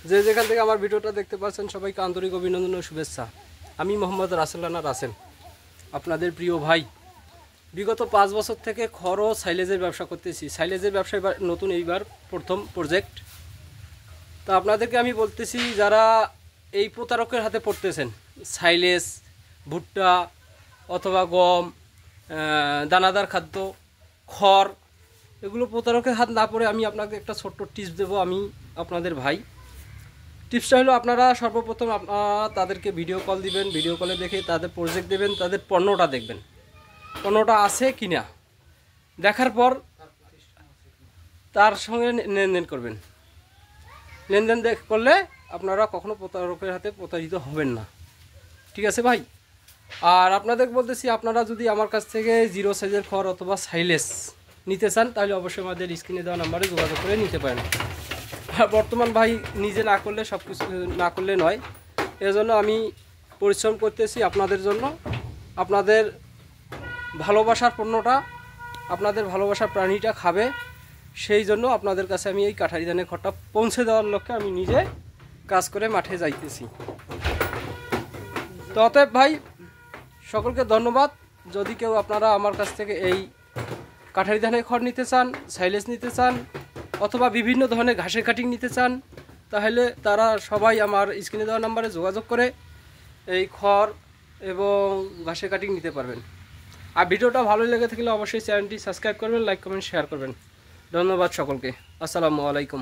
যে যেখান থেকে আমার ভিডিওটা দেখতে পাচ্ছেন সবাইকে আন্তরিক অভিনন্দন ও শুভেচ্ছা। আমি মোহাম্মদ রাসেল রানা রাসেল, আপনাদের প্রিয় ভাই। বিগত 5 বছর থেকে খড় ও সাইলেজের ব্যবসা করতেছি। সাইলেজের ব্যবসা এবার নতুন, এইবার প্রথম প্রজেক্ট। তা আপনাদেরকে আমি বলতেছি, যারা এই প্রতারকের হাতে পড়তেছেন, সাইলেজ, ভুট্টা অথবা গম, দানাদার খাদ্য, খড়, এগুলো প্রতারকের হাত না পড়ে আমি আপনাকে একটা ছোট্ট টিপস দেবো। আমি আপনাদের ভাই। টিপসটা হলো, আপনারা সর্বপ্রথম তাদেরকে ভিডিও কল দিবেন। ভিডিও কলে দেখে তাদের প্রজেক্ট দেবেন, তাদের পণ্যটা দেখবেন, পণ্যটা আছে কিনা। দেখার পর তার সঙ্গে লেনদেন করবেন। লেনদেন করলে আপনারা কখনো প্রতারকের হাতে প্রতারিত হবেন না। ঠিক আছে ভাই? আর আপনাদের বলতেছি, আপনারা যদি আমার কাছ থেকে 0 সাইজের খড় অথবা সাইলেজ নিতে চান, তাহলে অবশ্যই আমাদের স্ক্রিনে দেওয়া নাম্বারে যোগাযোগ করে নিতে পারেন। বর্তমান ভাই নিজে না করলে সব কিছু না করলে নয়, এজন্য আমি পরিশ্রম করতেছি আপনাদের জন্য। আপনাদের ভালোবাসার পণ্যটা, আপনাদের ভালোবাসার প্রাণীটা খাবে, সেই জন্য আপনাদের কাছে আমি এই কাঠারি ধানের খড়টা পৌঁছে দেওয়ার লক্ষ্যে আমি নিজে কাজ করে মাঠে যাইতেছি। তো অতএব ভাই, সকলকে ধন্যবাদ। যদি কেউ আপনারা আমার কাছ থেকে এই কাঠারি ধানের খড় নিতে চান, সাইলেজ নিতে চান, অথবা বিভিন্ন ধরনের ঘাসের কাটিং নিতে চান, তাহলে তারা সবাই আমার স্ক্রিনে দেওয়া নাম্বারে যোগাযোগ করে এই খড় এবং ঘাসের কাটিং নিতে পারবেন। আর ভিডিওটা ভালো লেগে থাকলে অবশ্যই চ্যানেলটি সাবস্ক্রাইব করবেন, লাইক কমেন্ট শেয়ার করবেন। ধন্যবাদ সকলকে। আসসালামু আলাইকুম।